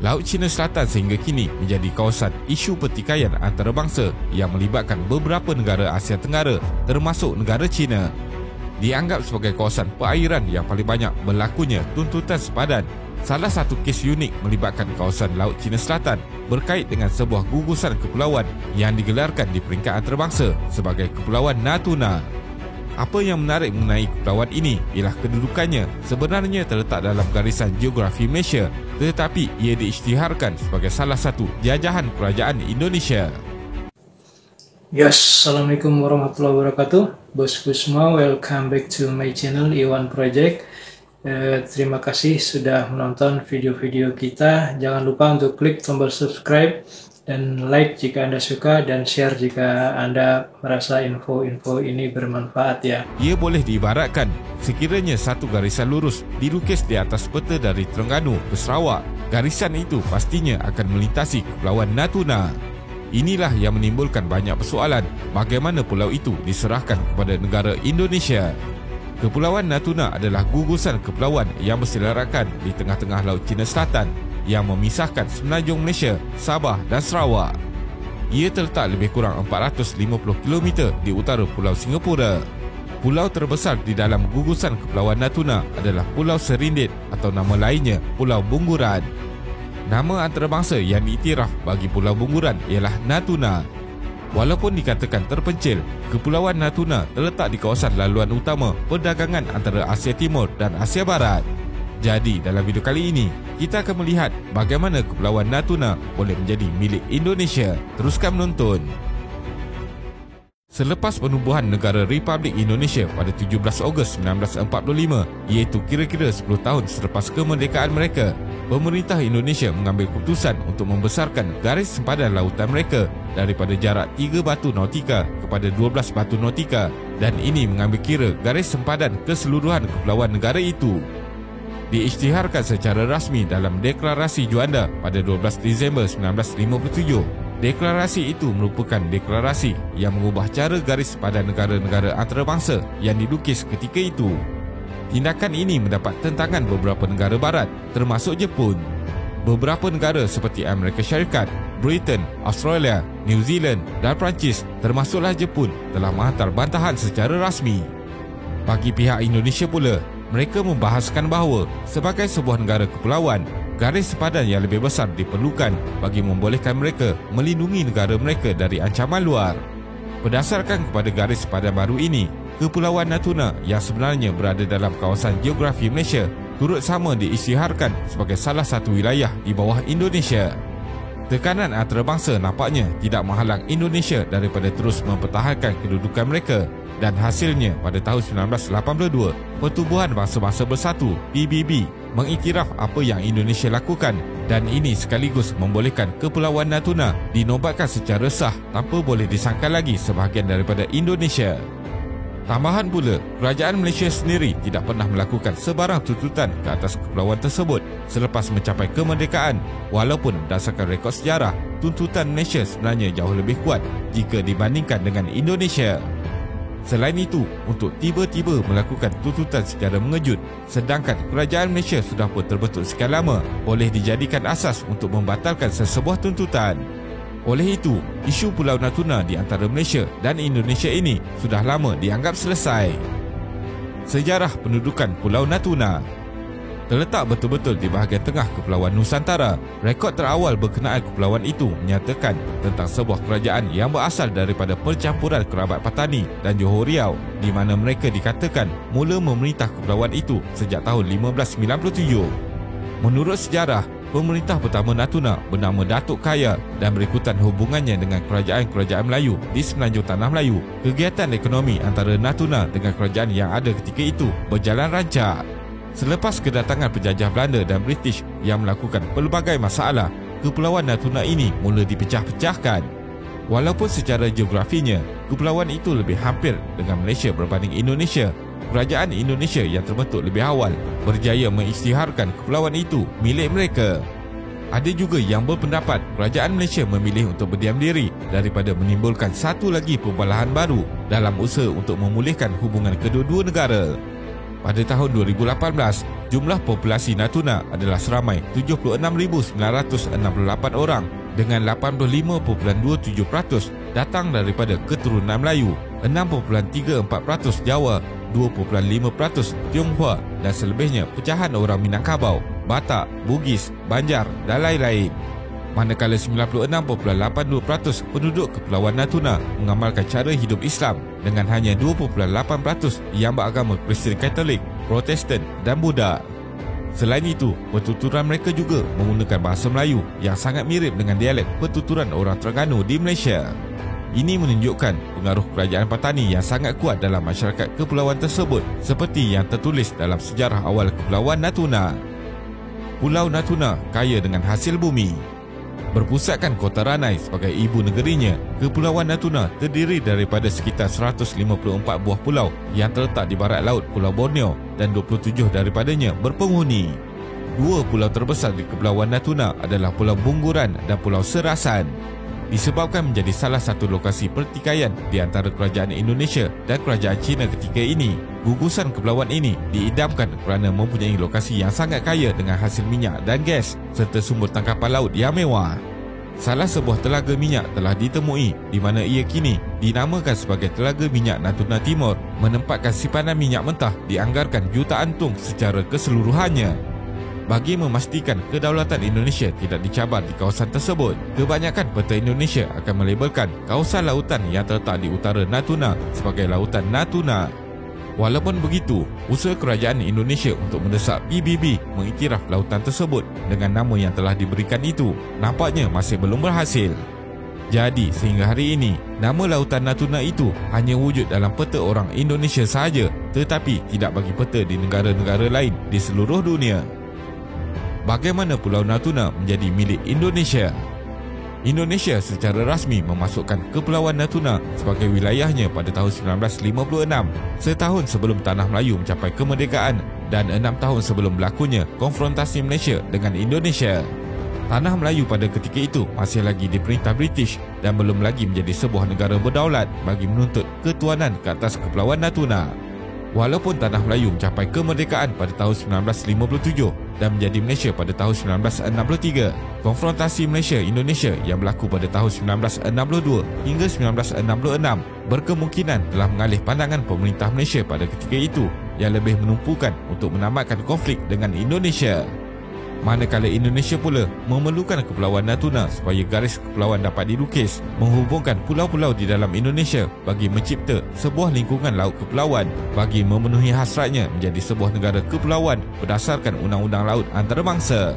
Laut Cina Selatan sehingga kini menjadi kawasan isu pertikaian antarabangsa yang melibatkan beberapa negara Asia Tenggara termasuk negara China. Dianggap sebagai kawasan perairan yang paling banyak berlakunya tuntutan sepadan. Salah satu kes unik melibatkan kawasan Laut Cina Selatan berkait dengan sebuah gugusan kepulauan yang digelarkan di peringkat antarabangsa sebagai Kepulauan Natuna. Apa yang menarik mengenai kepulauan ini ialah kedudukannya sebenarnya terletak dalam garisan geografi Malaysia, tetapi ia diisytiharkan sebagai salah satu jajahan kerajaan Indonesia. Yes, Assalamualaikum warahmatullahi wabarakatuh. Bosku semua, welcome back to my channel Iwan Project. Terima kasih sudah menonton video-video kita. Jangan lupa untuk klik tombol subscribe dan like jika Anda suka, dan share jika Anda merasa info-info ini bermanfaat ya. Ia boleh diibaratkan sekiranya satu garisan lurus dilukis di atas peta dari Terengganu ke Sarawak, garisan itu pastinya akan melintasi Kepulauan Natuna. Inilah yang menimbulkan banyak persoalan bagaimana pulau itu diserahkan kepada negara Indonesia. Kepulauan Natuna adalah gugusan kepulauan yang berselerakkan di tengah-tengah Laut Cina Selatan yang memisahkan semenanjung Malaysia, Sabah dan Sarawak. Ia terletak lebih kurang 450 km di utara Pulau Singapura. Pulau terbesar di dalam gugusan Kepulauan Natuna adalah Pulau Serindit atau nama lainnya Pulau Bungguran. Nama antarabangsa yang diiktiraf bagi Pulau Bungguran ialah Natuna. Walaupun dikatakan terpencil, Kepulauan Natuna terletak di kawasan laluan utama perdagangan antara Asia Timur dan Asia Barat. Jadi dalam video kali ini, kita akan melihat bagaimana Kepulauan Natuna boleh menjadi milik Indonesia. Teruskan menonton. Selepas penubuhan negara Republik Indonesia pada 17 Ogos 1945, iaitu kira-kira 10 tahun selepas kemerdekaan mereka, pemerintah Indonesia mengambil keputusan untuk membesarkan garis sempadan lautan mereka daripada jarak 3 batu nautika kepada 12 batu nautika, dan ini mengambil kira garis sempadan keseluruhan kepulauan negara itu. Diisytiharkan secara rasmi dalam Deklarasi Juanda pada 12 Disember 1957. Deklarasi itu merupakan deklarasi yang mengubah cara garis pada negara-negara antarabangsa yang dilukis ketika itu. Tindakan ini mendapat tentangan beberapa negara barat termasuk Jepun. Beberapa negara seperti Amerika Syarikat, Britain, Australia, New Zealand dan Perancis termasuklah Jepun telah menghantar bantahan secara rasmi. Bagi pihak Indonesia pula, mereka membahaskan bahawa sebagai sebuah negara kepulauan, garis sepadan yang lebih besar diperlukan bagi membolehkan mereka melindungi negara mereka dari ancaman luar. Berdasarkan kepada garis sepadan baru ini, Kepulauan Natuna yang sebenarnya berada dalam kawasan geografi Malaysia turut sama diisytiharkan sebagai salah satu wilayah di bawah Indonesia. Tekanan antarabangsa nampaknya tidak menghalang Indonesia daripada terus mempertahankan kedudukan mereka. Dan hasilnya pada tahun 1982, Pertubuhan Bangsa-Bangsa Bersatu PBB mengiktiraf apa yang Indonesia lakukan, dan ini sekaligus membolehkan Kepulauan Natuna dinobatkan secara sah tanpa boleh disangkal lagi sebahagian daripada Indonesia. Tambahan pula, kerajaan Malaysia sendiri tidak pernah melakukan sebarang tuntutan ke atas kepulauan tersebut selepas mencapai kemerdekaan, walaupun berdasarkan rekod sejarah, tuntutan Malaysia sebenarnya jauh lebih kuat jika dibandingkan dengan Indonesia. Selain itu, untuk tiba-tiba melakukan tuntutan secara mengejut, sedangkan kerajaan Malaysia sudah pun terbentuk sekian lama, boleh dijadikan asas untuk membatalkan sesebuah tuntutan. Oleh itu, isu Pulau Natuna di antara Malaysia dan Indonesia ini sudah lama dianggap selesai. Sejarah pendudukan Pulau Natuna terletak betul-betul di bahagian tengah Kepulauan Nusantara. Rekod terawal berkenaan kepulauan itu menyatakan tentang sebuah kerajaan yang berasal daripada percampuran kerabat Patani dan Johor Riau, di mana mereka dikatakan mula memerintah kepulauan itu sejak tahun 1597. Menurut sejarah, pemerintah pertama Natuna bernama Datuk Kaya dan berikutan hubungannya dengan kerajaan-kerajaan Melayu di semenanjung Tanah Melayu. Kegiatan ekonomi antara Natuna dengan kerajaan yang ada ketika itu berjalan rancak. Selepas kedatangan penjajah Belanda dan British yang melakukan pelbagai masalah, Kepulauan Natuna ini mula dipecah-pecahkan. Walaupun secara geografinya, kepulauan itu lebih hampir dengan Malaysia berbanding Indonesia, kerajaan Indonesia yang terbentuk lebih awal berjaya mengisytiharkan kepulauan itu milik mereka. Ada juga yang berpendapat kerajaan Malaysia memilih untuk berdiam diri daripada menimbulkan satu lagi perbalahan baru dalam usaha untuk memulihkan hubungan kedua-dua negara. Pada tahun 2018, jumlah populasi Natuna adalah seramai 76,968 orang dengan 85.27% datang daripada keturunan Melayu, 6.34% Jawa, 2.5% Tionghoa dan selebihnya pecahan orang Minangkabau, Batak, Bugis, Banjar dan lain-lain. Manakala 96.82% penduduk Kepulauan Natuna mengamalkan cara hidup Islam dengan hanya 2.8% yang beragama Kristian Katolik, Protestan dan Buddha. Selain itu, pertuturan mereka juga menggunakan bahasa Melayu yang sangat mirip dengan dialek pertuturan orang Terengganu di Malaysia. Ini menunjukkan pengaruh kerajaan Patani yang sangat kuat dalam masyarakat kepulauan tersebut seperti yang tertulis dalam sejarah awal Kepulauan Natuna. Pulau Natuna kaya dengan hasil bumi. Berpusatkan Kota Ranai sebagai ibu negerinya, Kepulauan Natuna terdiri daripada sekitar 154 buah pulau yang terletak di barat laut Pulau Borneo dan 27 daripadanya berpenghuni. Dua pulau terbesar di Kepulauan Natuna adalah Pulau Bungguran dan Pulau Serasan. Disebabkan menjadi salah satu lokasi pertikaian di antara kerajaan Indonesia dan kerajaan China ketika ini, gugusan kepulauan ini diidamkan kerana mempunyai lokasi yang sangat kaya dengan hasil minyak dan gas serta sumber tangkapan laut yang mewah. Salah sebuah telaga minyak telah ditemui di mana ia kini dinamakan sebagai Telaga Minyak Natuna Timur, menempatkan simpanan minyak mentah dianggarkan jutaan tong secara keseluruhannya. Bagi memastikan kedaulatan Indonesia tidak dicabar di kawasan tersebut, kebanyakan peta Indonesia akan melabelkan kawasan lautan yang terletak di utara Natuna sebagai Lautan Natuna. Walaupun begitu, usaha kerajaan Indonesia untuk mendesak PBB mengiktiraf lautan tersebut dengan nama yang telah diberikan itu nampaknya masih belum berhasil. Jadi, sehingga hari ini, nama Lautan Natuna itu hanya wujud dalam peta orang Indonesia sahaja, tetapi tidak bagi peta di negara-negara lain di seluruh dunia. Bagaimana Pulau Natuna menjadi milik Indonesia? Indonesia secara rasmi memasukkan Kepulauan Natuna sebagai wilayahnya pada tahun 1956, setahun sebelum Tanah Melayu mencapai kemerdekaan dan 6 tahun sebelum berlakunya konfrontasi Malaysia dengan Indonesia. Tanah Melayu pada ketika itu masih lagi diperintah British dan belum lagi menjadi sebuah negara berdaulat bagi menuntut ketuanan ke atas Kepulauan Natuna. Walaupun Tanah Melayu mencapai kemerdekaan pada tahun 1957 dan menjadi Malaysia pada tahun 1963, konfrontasi Malaysia-Indonesia yang berlaku pada tahun 1962 hingga 1966 berkemungkinan telah mengalih pandangan pemerintah Malaysia pada ketika itu yang lebih menumpukan untuk menamatkan konflik dengan Indonesia. Manakala Indonesia pula memerlukan Kepulauan Natuna supaya garis kepulauan dapat dilukis, menghubungkan pulau-pulau di dalam Indonesia bagi mencipta sebuah lingkungan laut kepulauan bagi memenuhi hasratnya menjadi sebuah negara kepulauan berdasarkan Undang-Undang Laut Antarabangsa.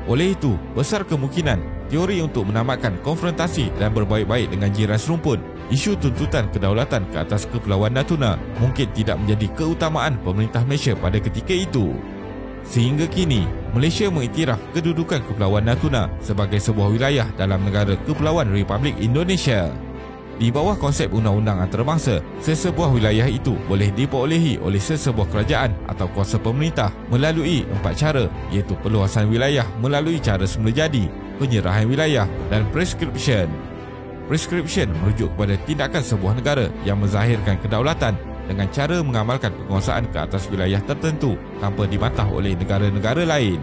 Oleh itu, besar kemungkinan teori untuk menamatkan konfrontasi dan berbaik-baik dengan jiran serumpun, isu tuntutan kedaulatan ke atas Kepulauan Natuna mungkin tidak menjadi keutamaan pemerintah Malaysia pada ketika itu. Sehingga kini, Malaysia mengiktiraf kedudukan Kepulauan Natuna sebagai sebuah wilayah dalam negara Kepulauan Republik Indonesia. Di bawah konsep undang-undang antarabangsa, sesebuah wilayah itu boleh diperolehi oleh sesebuah kerajaan atau kuasa pemerintah melalui 4 cara, iaitu perluasan wilayah melalui cara semula jadi, penyerahan wilayah dan prescription. Prescription merujuk kepada tindakan sebuah negara yang menzahirkan kedaulatan dengan cara mengamalkan penguasaan ke atas wilayah tertentu tanpa dibantah oleh negara-negara lain.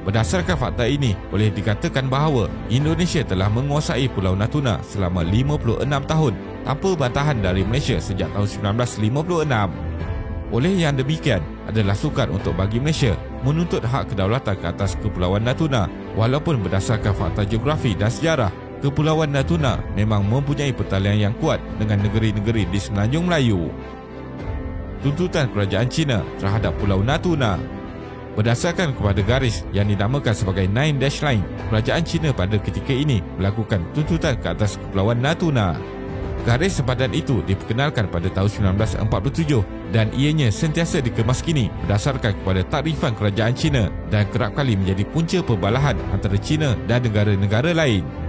Berdasarkan fakta ini, boleh dikatakan bahawa Indonesia telah menguasai Pulau Natuna selama 56 tahun tanpa bantahan dari Malaysia sejak tahun 1956. Oleh yang demikian, adalah sukar untuk bagi Malaysia menuntut hak kedaulatan ke atas Kepulauan Natuna walaupun berdasarkan fakta geografi dan sejarah, Kepulauan Natuna memang mempunyai pertalian yang kuat dengan negeri-negeri di Semenanjung Melayu. Tuntutan kerajaan China terhadap Pulau Natuna. Berdasarkan kepada garis yang dinamakan sebagai Nine Dash Line, kerajaan China pada ketika ini melakukan tuntutan ke atas Kepulauan Natuna. Garis sempadan itu diperkenalkan pada tahun 1947 dan ianya sentiasa dikemaskini berdasarkan kepada takrifan kerajaan China dan kerap kali menjadi punca perbalahan antara China dan negara-negara lain.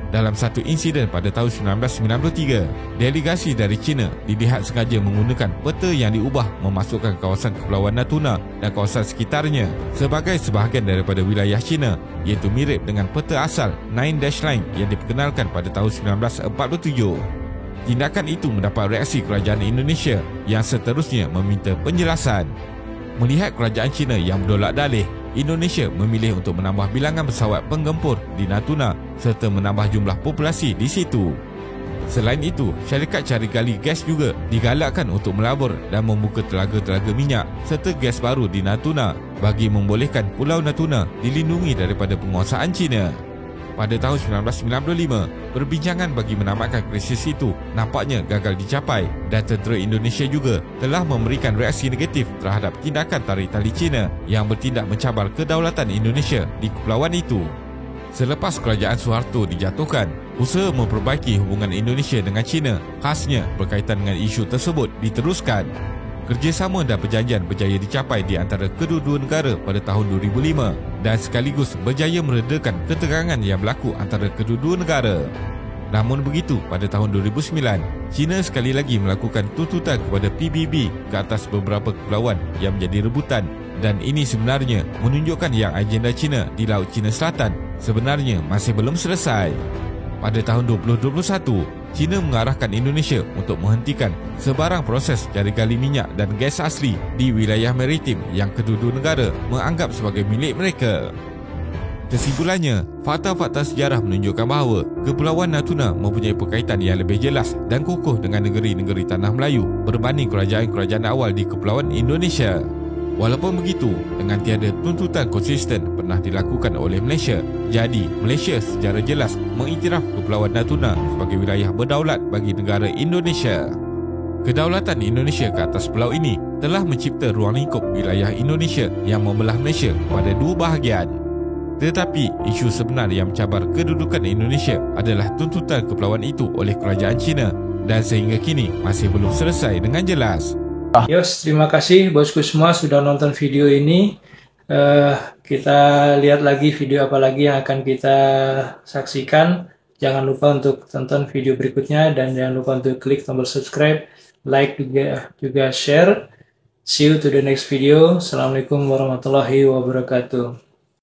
Dalam satu insiden pada tahun 1993, delegasi dari China dilihat sengaja menggunakan peta yang diubah memasukkan kawasan Kepulauan Natuna dan kawasan sekitarnya sebagai sebahagian daripada wilayah China, iaitu mirip dengan peta asal Nine Dash Line yang diperkenalkan pada tahun 1947. Tindakan itu mendapat reaksi kerajaan Indonesia yang seterusnya meminta penjelasan. Melihat kerajaan China yang berdolak-dalih, Indonesia memilih untuk menambah bilangan pesawat penggempur di Natuna serta menambah jumlah populasi di situ. Selain itu, syarikat cari gali gas juga digalakkan untuk melabur dan membuka telaga-telaga minyak serta gas baru di Natuna bagi membolehkan Pulau Natuna dilindungi daripada penguasaan China. Pada tahun 1995, perbincangan bagi menamatkan krisis itu nampaknya gagal dicapai dan tentera Indonesia juga telah memberikan reaksi negatif terhadap tindakan tarik tali China yang bertindak mencabar kedaulatan Indonesia di kepulauan itu. Selepas kerajaan Suharto dijatuhkan, usaha memperbaiki hubungan Indonesia dengan China, khasnya berkaitan dengan isu tersebut, diteruskan. Kerjasama dan perjanjian berjaya dicapai di antara kedua-dua negara pada tahun 2005 dan sekaligus berjaya meredakan ketegangan yang berlaku antara kedua-dua negara. Namun begitu, pada tahun 2009, China sekali lagi melakukan tuntutan kepada PBB ke atas beberapa kepulauan yang menjadi rebutan, dan ini sebenarnya menunjukkan yang agenda China di Laut China Selatan sebenarnya masih belum selesai. Pada tahun 2021, China mengarahkan Indonesia untuk menghentikan sebarang proses cari gali minyak dan gas asli di wilayah maritim yang kedua-dua negara menganggap sebagai milik mereka. Kesimpulannya, fakta-fakta sejarah menunjukkan bahawa Kepulauan Natuna mempunyai berkaitan yang lebih jelas dan kukuh dengan negeri-negeri Tanah Melayu berbanding kerajaan-kerajaan awal di Kepulauan Indonesia. Walaupun begitu, dengan tiada tuntutan konsisten pernah dilakukan oleh Malaysia, jadi Malaysia secara jelas mengiktiraf Kepulauan Natuna sebagai wilayah berdaulat bagi negara Indonesia. Kedaulatan Indonesia ke atas pulau ini telah mencipta ruang lingkup wilayah Indonesia yang membelah Malaysia pada dua bahagian. Tetapi isu sebenar yang mencabar kedudukan Indonesia adalah tuntutan kepulauan itu oleh kerajaan China dan sehingga kini masih belum selesai dengan jelas. Yos, terima kasih bosku semua sudah nonton video ini. Kita lihat lagi video apa lagi yang akan kita saksikan. Jangan lupa untuk tonton video berikutnya dan jangan lupa untuk klik tombol subscribe, like juga share. See you to the next video. Assalamualaikum warahmatullahi wabarakatuh.